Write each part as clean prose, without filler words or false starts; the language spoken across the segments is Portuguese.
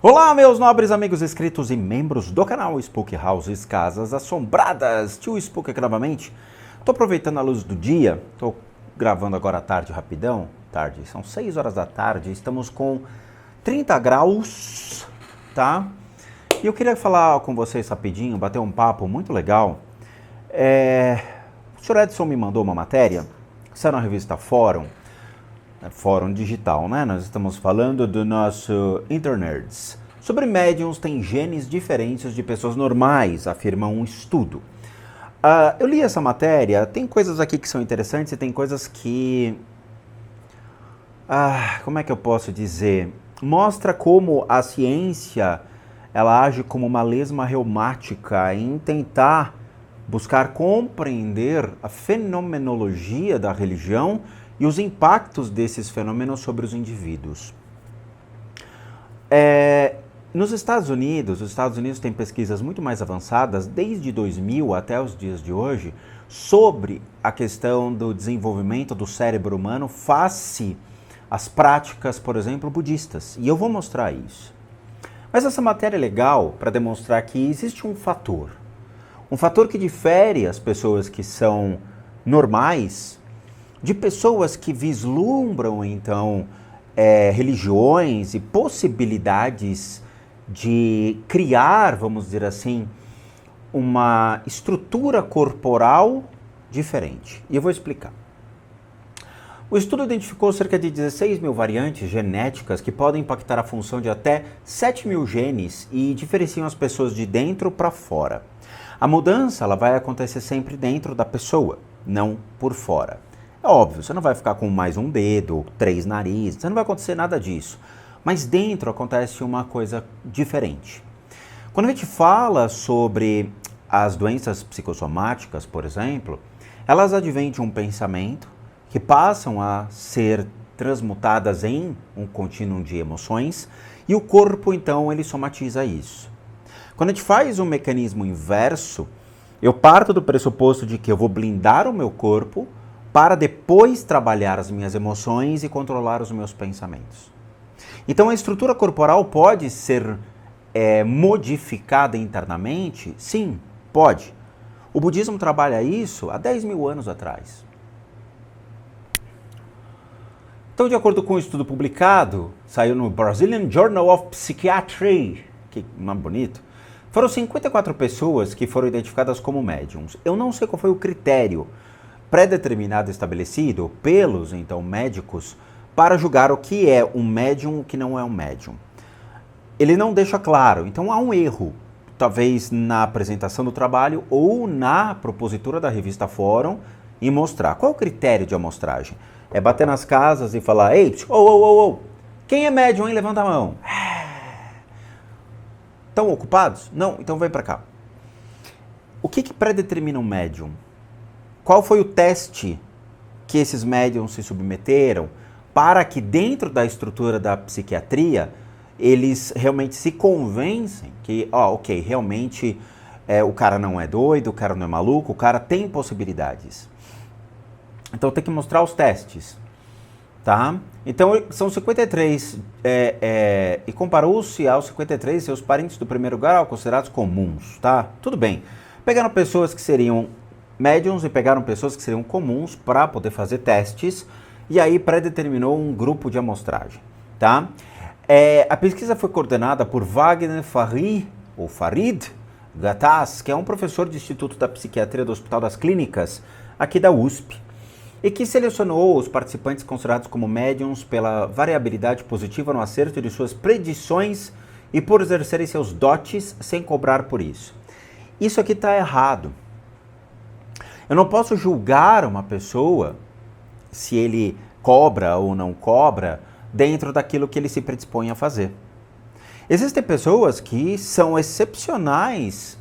Olá, meus nobres amigos inscritos e membros do canal Spook Houses Casas Assombradas. Tio Spook aqui novamente. Tô aproveitando a luz do dia, tô gravando agora à tarde rapidão. São 6 horas da tarde, estamos com 30 graus, tá? E eu queria falar com vocês rapidinho, bater um papo muito legal. O Sr. Edson me mandou uma matéria, saiu na revista Fórum Digital, né? Nós estamos falando do nosso Internerds. Sobre médiums têm genes diferentes de pessoas normais, afirma um estudo. Eu li essa matéria, tem coisas aqui que são interessantes e tem coisas que... como é que eu posso dizer? Mostra como a ciência, ela age como uma lesma reumática em tentar buscar compreender a fenomenologia da religião e os impactos desses fenômenos sobre os indivíduos. Nos Estados Unidos, os Estados Unidos têm pesquisas muito mais avançadas, desde 2000 até os dias de hoje, sobre a questão do desenvolvimento do cérebro humano face às práticas, por exemplo, budistas. E eu vou mostrar isso. Mas essa matéria é legal para demonstrar que existe um fator que difere as pessoas que são normais de pessoas que vislumbram, então, religiões e possibilidades de criar, vamos dizer assim, uma estrutura corporal diferente. E eu vou explicar. O estudo identificou cerca de 16 mil variantes genéticas que podem impactar a função de até 7 mil genes e diferenciam as pessoas de dentro para fora. A mudança ela vai acontecer sempre dentro da pessoa, não por fora. É óbvio, você não vai ficar com mais um dedo, 3 narizes, não vai acontecer nada disso. Mas dentro acontece uma coisa diferente. Quando a gente fala sobre as doenças psicossomáticas, por exemplo, elas advêm de um pensamento que passam a ser transmutadas em um contínuo de emoções e o corpo, então, ele somatiza isso. Quando a gente faz um mecanismo inverso, eu parto do pressuposto de que eu vou blindar o meu corpo para depois trabalhar as minhas emoções e controlar os meus pensamentos. Então a estrutura corporal pode ser modificada internamente? Sim, pode. O budismo trabalha isso há 10 mil anos atrás. Então, de acordo com um estudo publicado, saiu no Brazilian Journal of Psychiatry, que nome bonito, foram 54 pessoas que foram identificadas como médiums. Eu não sei qual foi o critério pré-determinado estabelecido pelos, então, médicos para julgar o que é um médium e o que não é um médium. Ele não deixa claro, então há um erro, talvez na apresentação do trabalho ou na propositura da revista Fórum, em mostrar. Qual é o critério de amostragem? É bater nas casas e falar, ei, quem é médium, hein? Levanta a mão. Estão ocupados? Não, então vem para cá. O que pré-determina um médium? Qual foi o teste que esses médiums se submeteram para que dentro da estrutura da psiquiatria eles realmente se convencem que, realmente o cara não é doido, o cara não é maluco, o cara tem possibilidades. Então tem que mostrar os testes, tá? Então são 53, e comparou-se aos 53 seus parentes do primeiro grau considerados comuns, tá? Tudo bem. Pegaram pessoas que seriam médiums e pegaram pessoas que seriam comuns para poder fazer testes e aí predeterminou um grupo de amostragem, tá? A pesquisa foi coordenada por Wagner Farid Gattas, que é um professor do Instituto da Psiquiatria do Hospital das Clínicas, aqui da USP, e que selecionou os participantes considerados como médiums pela variabilidade positiva no acerto de suas predições e por exercerem seus dotes sem cobrar por isso. Isso aqui está errado. Eu não posso julgar uma pessoa se ele cobra ou não cobra dentro daquilo que ele se predispõe a fazer. Existem pessoas que são excepcionais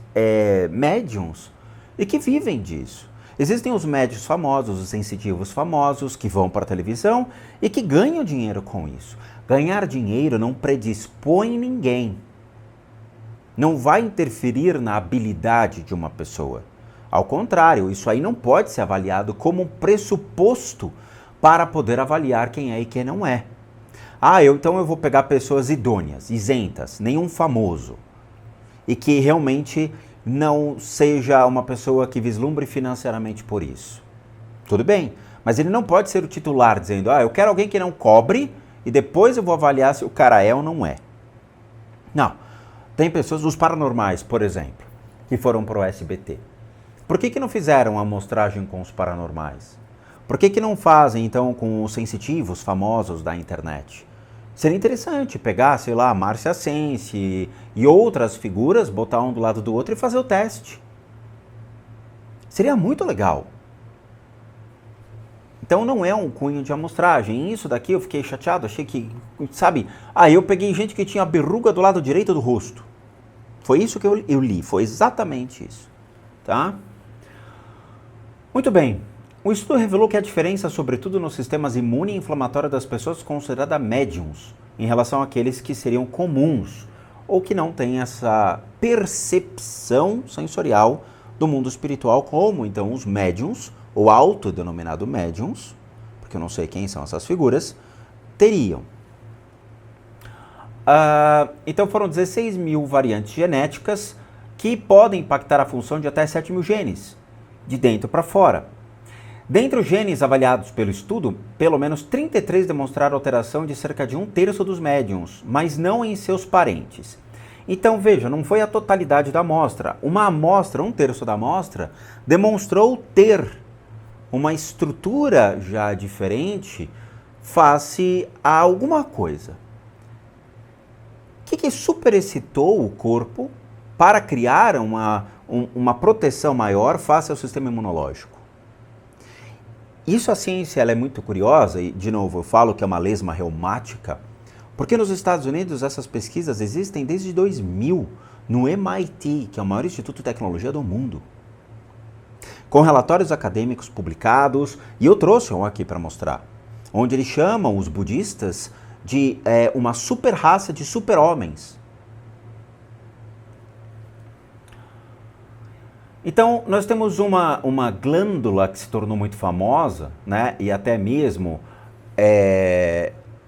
médiums e que vivem disso. Existem os médiums famosos, os sensitivos famosos que vão para a televisão e que ganham dinheiro com isso. Ganhar dinheiro não predispõe ninguém. Não vai interferir na habilidade de uma pessoa. Ao contrário, isso aí não pode ser avaliado como um pressuposto para poder avaliar quem é e quem não é. Então eu vou pegar pessoas idôneas, isentas, nenhum famoso. E que realmente não seja uma pessoa que vislumbre financeiramente por isso. Tudo bem, mas ele não pode ser o titular dizendo, eu quero alguém que não cobre e depois eu vou avaliar se o cara é ou não é. Não. Tem pessoas, os paranormais, por exemplo, que foram pro SBT. Por que não fizeram a amostragem com os paranormais? Por que não fazem, então, com os sensitivos famosos da internet? Seria interessante pegar, sei lá, Márcia Sense e outras figuras, botar um do lado do outro e fazer o teste. Seria muito legal. Então não é um cunho de amostragem. Isso daqui eu fiquei chateado, achei que, sabe? Eu peguei gente que tinha verruga do lado direito do rosto. Foi isso que eu li, foi exatamente isso. Tá? Muito bem. O estudo revelou que a diferença, sobretudo nos sistemas imune e inflamatório das pessoas consideradas médiums, em relação àqueles que seriam comuns, ou que não têm essa percepção sensorial do mundo espiritual, como então os médiums, ou autodenominado médiums, porque eu não sei quem são essas figuras, teriam. Então foram 16 mil variantes genéticas que podem impactar a função de até 7 mil genes, de dentro para fora. Dentre os genes avaliados pelo estudo, pelo menos 33 demonstraram alteração de cerca de 1/3 dos médiums, mas não em seus parentes. Então veja, não foi a totalidade da amostra. Uma amostra, 1/3 da amostra, demonstrou ter uma estrutura já diferente face a alguma coisa. O que superexcitou o corpo para criar uma proteção maior face ao sistema imunológico? Isso a ciência ela é muito curiosa, e de novo eu falo que é uma lesma reumática, porque nos Estados Unidos essas pesquisas existem desde 2000, no MIT, que é o maior instituto de tecnologia do mundo. Com relatórios acadêmicos publicados, e eu trouxe um aqui para mostrar, onde eles chamam os budistas de uma super raça de super-homens. Então, nós temos uma glândula que se tornou muito famosa, né, e até mesmo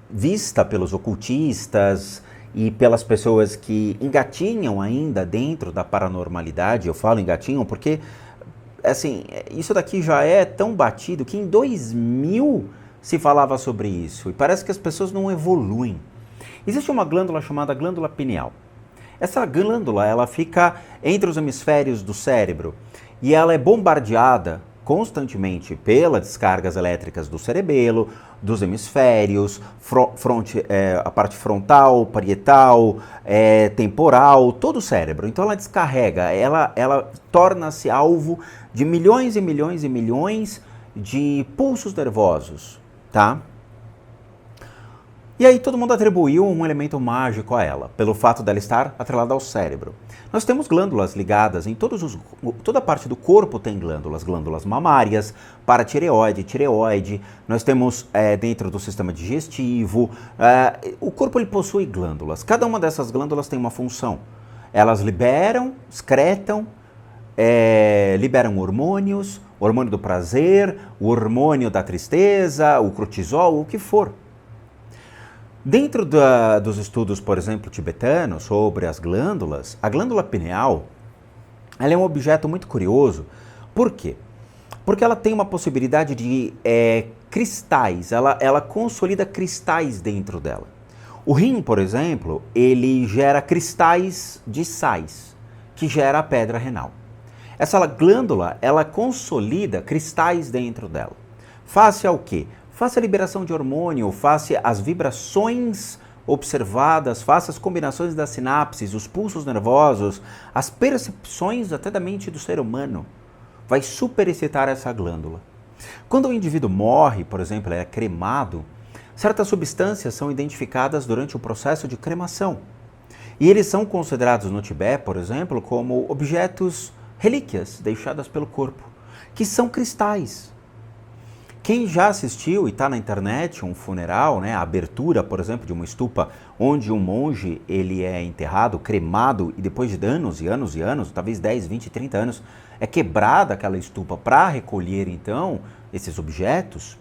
vista pelos ocultistas e pelas pessoas que engatinham ainda dentro da paranormalidade. Eu falo engatinham porque, assim, isso daqui já é tão batido que em 2000 se falava sobre isso e parece que as pessoas não evoluem. Existe uma glândula chamada glândula pineal. Essa glândula, ela fica entre os hemisférios do cérebro e ela é bombardeada constantemente pelas descargas elétricas do cerebelo, dos hemisférios, a parte frontal, parietal, temporal, todo o cérebro. Então ela descarrega, ela torna-se alvo de milhões e milhões e milhões de pulsos nervosos, tá? E aí todo mundo atribuiu um elemento mágico a ela, pelo fato dela estar atrelada ao cérebro. Nós temos glândulas ligadas em toda a parte do corpo tem glândulas mamárias, paratireoide, tireoide, nós temos dentro do sistema digestivo, o corpo ele possui glândulas, cada uma dessas glândulas tem uma função. Elas liberam, excretam, liberam hormônios, o hormônio do prazer, o hormônio da tristeza, o cortisol, o que for. Dentro dos estudos, por exemplo, tibetanos sobre as glândulas, a glândula pineal ela é um objeto muito curioso. Por quê? Porque ela tem uma possibilidade de cristais, ela consolida cristais dentro dela. O rim, por exemplo, ele gera cristais de sais, que gera a pedra renal. Essa glândula, ela consolida cristais dentro dela. Face ao quê? Face a liberação de hormônio, face às vibrações observadas, face às combinações das sinapses, os pulsos nervosos, as percepções até da mente do ser humano. Vai superexcitar essa glândula. Quando o indivíduo morre, por exemplo, é cremado, certas substâncias são identificadas durante o processo de cremação. E eles são considerados no Tibete, por exemplo, como objetos, relíquias deixadas pelo corpo, que são cristais. Quem já assistiu e está na internet um funeral, né, a abertura, por exemplo, de uma estupa onde um monge ele é enterrado, cremado e depois de anos e anos e anos, talvez 10, 20, 30 anos, é quebrada aquela estupa para recolher então esses objetos.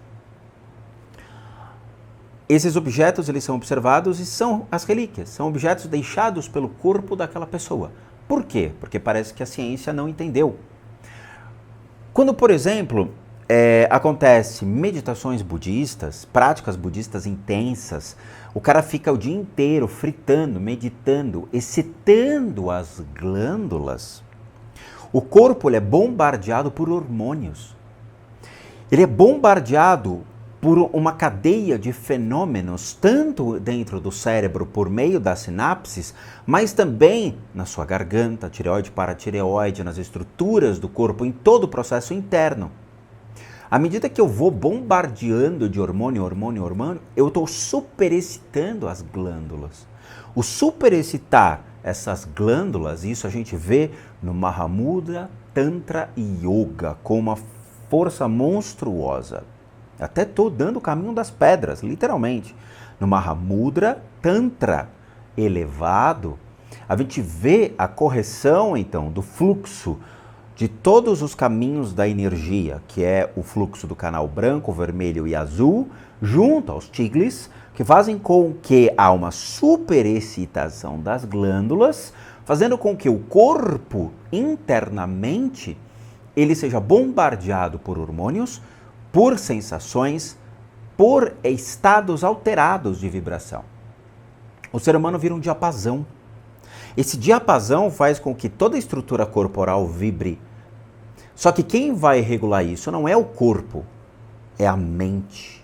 esses objetos eles são observados e são as relíquias, são objetos deixados pelo corpo daquela pessoa. Por quê? Porque parece que a ciência não entendeu. Quando, por exemplo, acontece meditações budistas, práticas budistas intensas, o cara fica o dia inteiro fritando, meditando, excitando as glândulas. O corpo ele é bombardeado por hormônios. Ele é bombardeado por uma cadeia de fenômenos, tanto dentro do cérebro por meio das sinapses, mas também na sua garganta, tireoide, paratireoide, nas estruturas do corpo, em todo o processo interno. À medida que eu vou bombardeando de hormônio, eu estou superexcitando as glândulas. O superexcitar essas glândulas, isso a gente vê no Mahamudra, Tantra e Yoga, com uma força monstruosa. Até estou dando o caminho das pedras, literalmente. No Mahamudra, Tantra elevado, a gente vê a correção, então, do fluxo de todos os caminhos da energia, que é o fluxo do canal branco, vermelho e azul, junto aos tiglis, que fazem com que há uma superexcitação das glândulas, fazendo com que o corpo internamente ele seja bombardeado por hormônios, por sensações, por estados alterados de vibração. O ser humano vira um diapasão. Esse diapasão faz com que toda a estrutura corporal vibre. Só que quem vai regular isso não é o corpo, é a mente.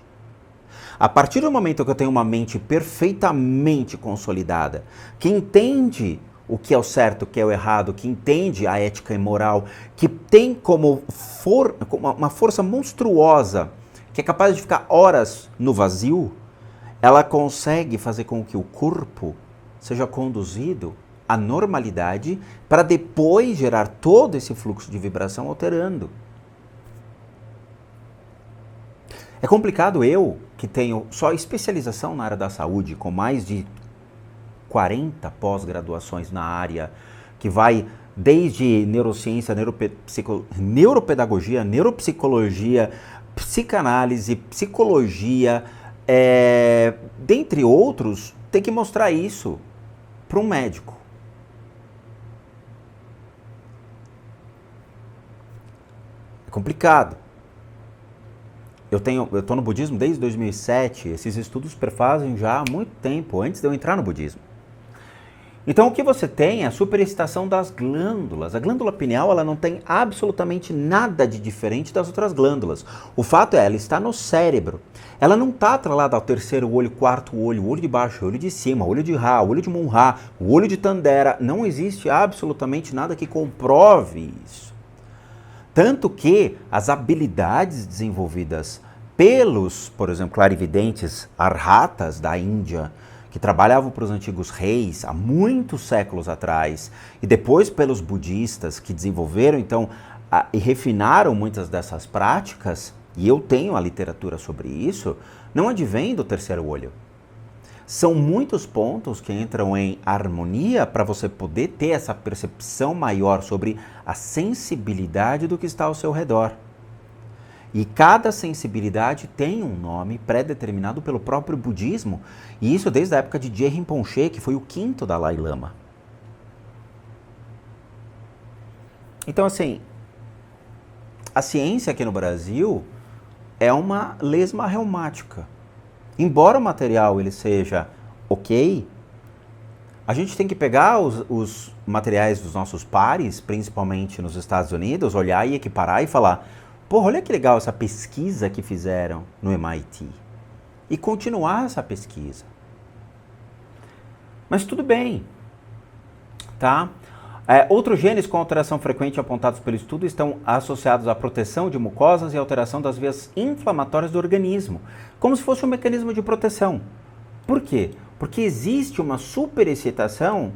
A partir do momento que eu tenho uma mente perfeitamente consolidada, que entende o que é o certo, o que é o errado, que entende a ética e moral, que tem como uma força monstruosa, que é capaz de ficar horas no vazio, ela consegue fazer com que o corpo seja conduzido à normalidade para depois gerar todo esse fluxo de vibração alterando. É complicado eu, que tenho só especialização na área da saúde, com mais de 40 pós-graduações na área, que vai desde neurociência, neuropedagogia, neuropsicologia, psicanálise, psicologia, dentre outros, tem que mostrar isso para um médico. É complicado. Eu estou no budismo desde 2007, esses estudos perfazem já há muito tempo, antes de eu entrar no budismo. Então o que você tem é a superexcitação das glândulas. A glândula pineal ela não tem absolutamente nada de diferente das outras glândulas. O fato é, ela está no cérebro. Ela não está atrelada ao terceiro olho, quarto olho, olho de baixo, olho de cima, olho de Ra, olho de Munra, o olho de Tandera. Não existe absolutamente nada que comprove isso. Tanto que as habilidades desenvolvidas pelos, por exemplo, clarividentes arhatas da Índia, que trabalhavam para os antigos reis há muitos séculos atrás, e depois pelos budistas que desenvolveram então e refinaram muitas dessas práticas, e eu tenho a literatura sobre isso, não advém do terceiro olho. São muitos pontos que entram em harmonia para você poder ter essa percepção maior sobre a sensibilidade do que está ao seu redor. E cada sensibilidade tem um nome pré-determinado pelo próprio budismo, e isso desde a época de Je Rinpoche, que foi o quinto Dalai Lama. Então, assim, a ciência aqui no Brasil é uma lesma reumática. Embora o material ele seja ok, a gente tem que pegar os materiais dos nossos pares, principalmente nos Estados Unidos, olhar e equiparar e falar: porra, olha que legal essa pesquisa que fizeram no MIT. E continuar essa pesquisa. Mas tudo bem, tá? Outros genes com alteração frequente apontados pelo estudo estão associados à proteção de mucosas e alteração das vias inflamatórias do organismo, como se fosse um mecanismo de proteção. Por quê? Porque existe uma superexcitação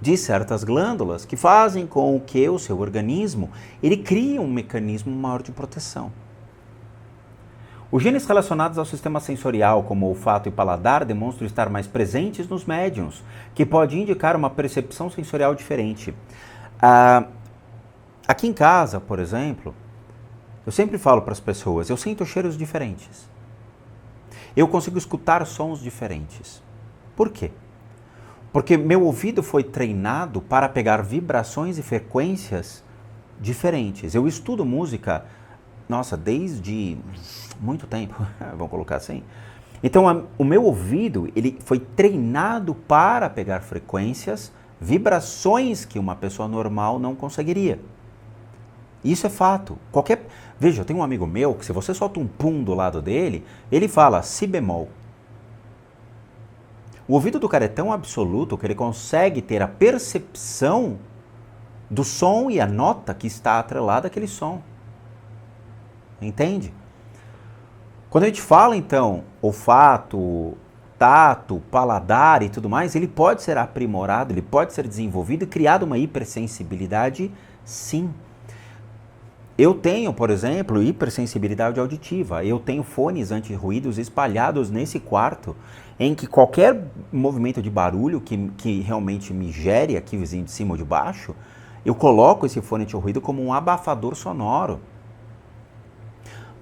de certas glândulas que fazem com que o seu organismo ele crie um mecanismo maior de proteção. Os genes relacionados ao sistema sensorial, como olfato e paladar, demonstram estar mais presentes nos médiuns, que pode indicar uma percepção sensorial diferente. Aqui em casa, por exemplo, eu sempre falo para as pessoas, eu sinto cheiros diferentes. eu consigo escutar sons diferentes. Por quê? Porque meu ouvido foi treinado para pegar vibrações e frequências diferentes. Eu estudo música, nossa, desde muito tempo, vamos colocar assim. Então, o meu ouvido, ele foi treinado para pegar frequências, vibrações que uma pessoa normal não conseguiria. Isso é fato. Veja, eu tenho um amigo meu que se você solta um pum do lado dele, ele fala si bemol. O ouvido do cara é tão absoluto que ele consegue ter a percepção do som e a nota que está atrelada àquele som. Entende? Quando a gente fala, então, olfato, tato, paladar e tudo mais, ele pode ser aprimorado, ele pode ser desenvolvido e criado uma hipersensibilidade, sim. Eu tenho, por exemplo, hipersensibilidade auditiva. Eu tenho fones anti-ruídos espalhados nesse quarto, em que qualquer movimento de barulho que realmente me gere aqui vizinho de cima ou de baixo, eu coloco esse fone anti-ruído como um abafador sonoro,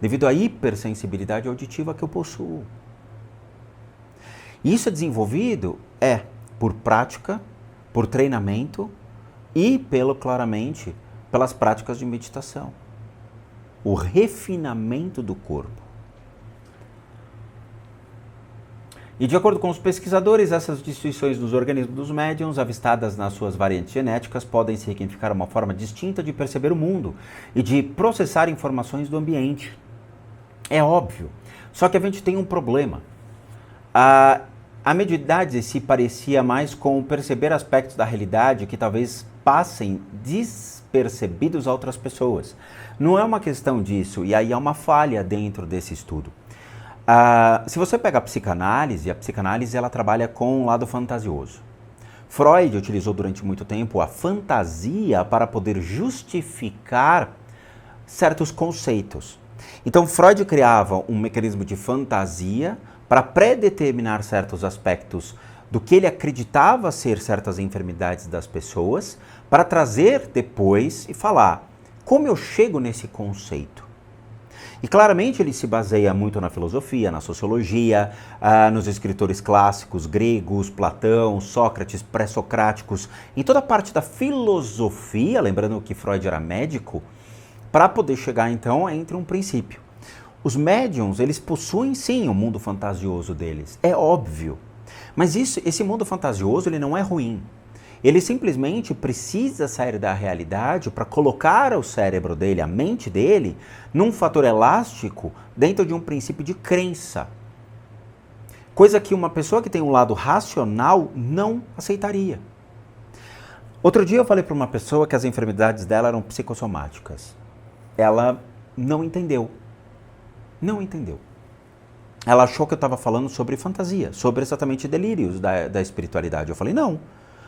devido à hipersensibilidade auditiva que eu possuo. Isso é desenvolvido por prática, por treinamento e, claramente, pelas práticas de meditação. O refinamento do corpo. E de acordo com os pesquisadores, essas distinções dos organismos dos médiuns, avistadas nas suas variantes genéticas, podem significar uma forma distinta de perceber o mundo e de processar informações do ambiente. É óbvio. Só que a gente tem um problema. A mediunidade se parecia mais com perceber aspectos da realidade que talvez passem despercebidos a outras pessoas. Não é uma questão disso, e aí há uma falha dentro desse estudo. Se você pega a psicanálise ela trabalha com um lado fantasioso. Freud utilizou durante muito tempo a fantasia para poder justificar certos conceitos. Então Freud criava um mecanismo de fantasia para predeterminar certos aspectos do que ele acreditava ser certas enfermidades das pessoas, para trazer depois e falar como eu chego nesse conceito. E claramente ele se baseia muito na filosofia, na sociologia, nos escritores clássicos, gregos, Platão, Sócrates, pré-socráticos, em toda a parte da filosofia, lembrando que Freud era médico, para poder chegar então entre um princípio. Os médiums, eles possuem sim o mundo fantasioso deles, é óbvio. Mas esse mundo fantasioso ele não é ruim. Ele simplesmente precisa sair da realidade para colocar o cérebro dele, a mente dele, num fator elástico dentro de um princípio de crença. Coisa que uma pessoa que tem um lado racional não aceitaria. Outro dia eu falei para uma pessoa que as enfermidades dela eram psicossomáticas. Ela não entendeu. Não entendeu. Ela achou que eu estava falando sobre fantasia, sobre exatamente delírios da espiritualidade. Eu falei, não.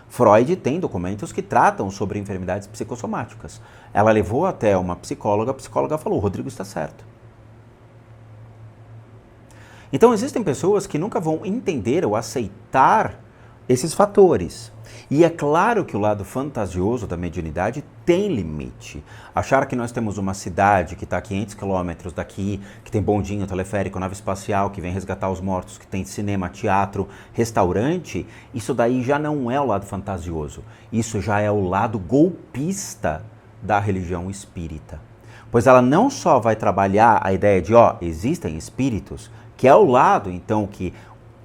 Freud tem documentos que tratam sobre enfermidades psicossomáticas. Ela levou até uma psicóloga, a psicóloga falou, Rodrigo está certo. Então existem pessoas que nunca vão entender ou aceitar esses fatores. E é claro que o lado fantasioso da mediunidade tem limite. Achar que nós temos uma cidade que está a 500 quilômetros daqui, que tem bondinho, teleférico, nave espacial, que vem resgatar os mortos, que tem cinema, teatro, restaurante, isso daí já não é o lado fantasioso. Isso já é o lado golpista da religião espírita. Pois ela não só vai trabalhar a ideia de, existem espíritos, que é o lado, então, que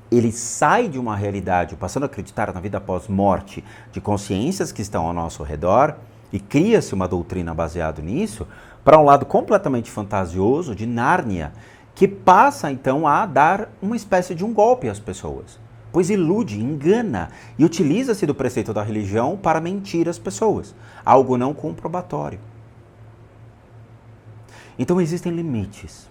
ele sai de uma realidade, passando a acreditar na vida após morte, de consciências que estão ao nosso redor, e cria-se uma doutrina baseada nisso, para um lado completamente fantasioso, de Nárnia, que passa então a dar uma espécie de um golpe às pessoas. Pois ilude, engana e utiliza-se do preceito da religião para mentir às pessoas, algo não comprobatório. Então existem limites.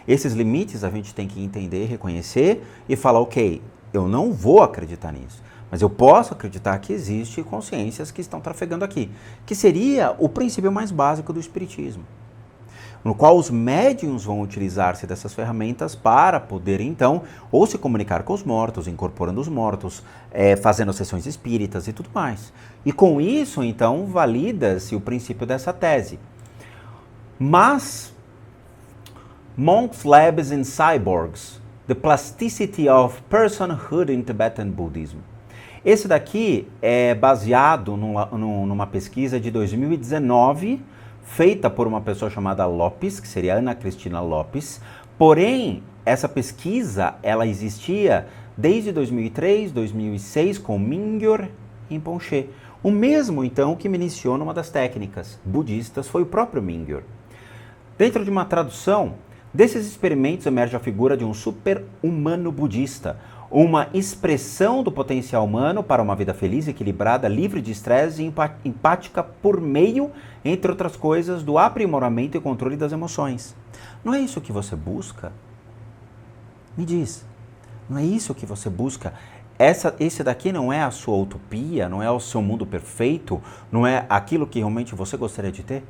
Esses limites a gente tem que entender, reconhecer e falar, ok, eu não vou acreditar nisso, mas eu posso acreditar que existe consciências que estão trafegando aqui, que seria o princípio mais básico do espiritismo, no qual os médiuns vão utilizar-se dessas ferramentas para poder, então, ou se comunicar com os mortos, incorporando os mortos, fazendo sessões espíritas e tudo mais. E com isso, então, valida-se o princípio dessa tese. Mas Monks, Labs and Cyborgs The Plasticity of Personhood in Tibetan Buddhism. Esse daqui é baseado numa pesquisa de 2019, feita por uma pessoa chamada Lopes, que seria Ana Cristina Lopes. Porém, essa pesquisa, ela existia desde 2003, 2006, com Mingyur Rinpoche. O mesmo, então, que me iniciou numa das técnicas budistas foi o próprio Mingyur. Dentro de uma tradução, desses experimentos emerge a figura de um super-humano budista, uma expressão do potencial humano para uma vida feliz, equilibrada, livre de estresse e empática por meio, entre outras coisas, do aprimoramento e controle das emoções. Não é isso que você busca? Me diz, não é isso que você busca? Esse daqui não é a sua utopia, não é o seu mundo perfeito, não é aquilo que realmente você gostaria de ter?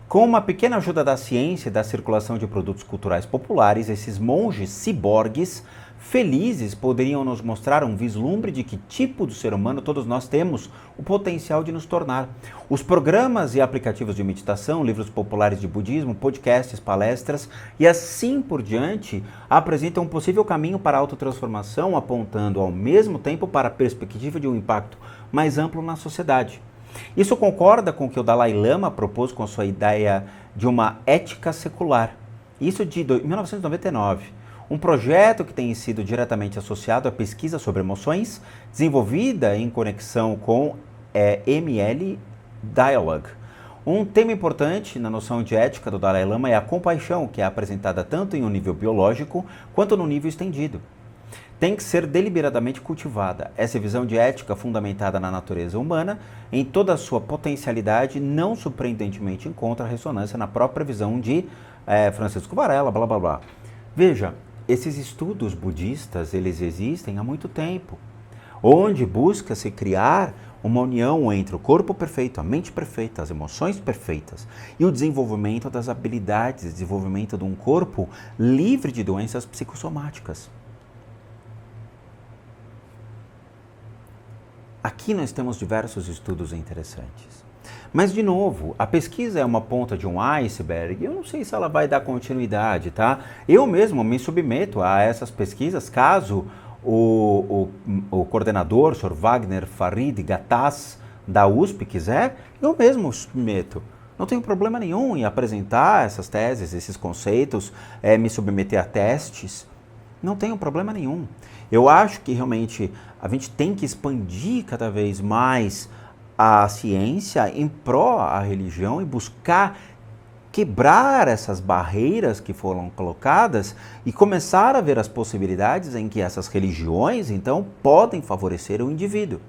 Com uma pequena ajuda da ciência e da circulação de produtos culturais populares, esses monges ciborgues felizes poderiam nos mostrar um vislumbre de que tipo de ser humano todos nós temos o potencial de nos tornar. Os programas e aplicativos de meditação, livros populares de budismo, podcasts, palestras e assim por diante apresentam um possível caminho para a autotransformação, apontando ao mesmo tempo para a perspectiva de um impacto mais amplo na sociedade. Isso concorda com o que o Dalai Lama propôs com a sua ideia de uma ética secular. Isso de 1999. Um projeto que tem sido diretamente associado à pesquisa sobre emoções, desenvolvida em conexão com ML Dialogue. Um tema importante na noção de ética do Dalai Lama é a compaixão, que é apresentada tanto em um nível biológico quanto no nível estendido. Tem que ser deliberadamente cultivada. Essa visão de ética fundamentada na natureza humana, em toda a sua potencialidade, não surpreendentemente encontra ressonância na própria visão de Francisco Varela, blá blá blá. Veja, esses estudos budistas, eles existem há muito tempo, onde busca-se criar uma união entre o corpo perfeito, a mente perfeita, as emoções perfeitas e o desenvolvimento das habilidades, desenvolvimento de um corpo livre de doenças psicossomáticas. Aqui nós temos diversos estudos interessantes. Mas, de novo, a pesquisa é uma ponta de um iceberg e eu não sei se ela vai dar continuidade, tá? Eu mesmo me submeto a essas pesquisas caso o coordenador, Sr. Wagner Farid Gattas, da USP, quiser, eu mesmo submeto. Não tenho problema nenhum em apresentar essas teses, esses conceitos, me submeter a testes. Não tenho problema nenhum. Eu acho que realmente a gente tem que expandir cada vez mais a ciência em pró à religião e buscar quebrar essas barreiras que foram colocadas e começar a ver as possibilidades em que essas religiões, então, podem favorecer o indivíduo.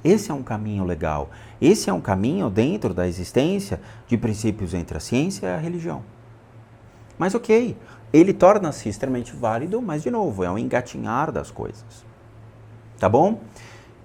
Esse é um caminho legal. Esse é um caminho dentro da existência de princípios entre a ciência e a religião. Mas ok, ele torna-se extremamente válido, mas de novo, é um engatinhar das coisas. Tá bom?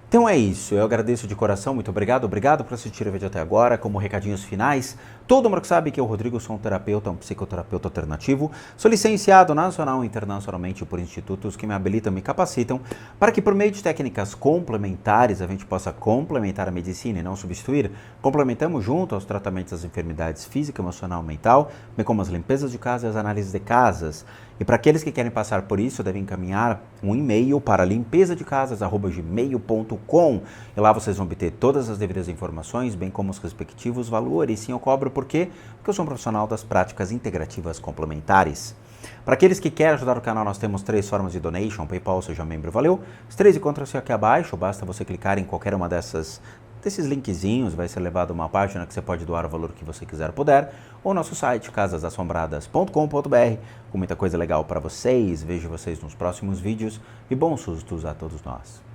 Então é isso, eu agradeço de coração, muito obrigado por assistir o vídeo até agora. Como recadinhos finais, todo mundo que sabe que eu, Rodrigo, sou um terapeuta, um psicoterapeuta alternativo, sou licenciado nacional e internacionalmente por institutos que me habilitam e me capacitam para que por meio de técnicas complementares a gente possa complementar a medicina e não substituir. Complementamos junto aos tratamentos das enfermidades física, emocional e mental, bem como as limpezas de casa e as análises de casas. E para aqueles que querem passar por isso, devem encaminhar um e-mail para limpezadecasas@gmail.com e lá vocês vão obter todas as devidas informações, bem como os respectivos valores. Sim, eu cobro por quê? Porque eu sou um profissional das práticas integrativas complementares. Para aqueles que querem ajudar o canal, nós temos 3 formas de donation, PayPal, seja membro, valeu. Os 3 encontram-se aqui abaixo, basta você clicar em qualquer uma desses linkzinhos, vai ser levado a uma página que você pode doar o valor que você quiser ou puder, ou nosso site, casasassombradas.com.br, com muita coisa legal para vocês. Vejo vocês nos próximos vídeos e bons sustos a todos nós.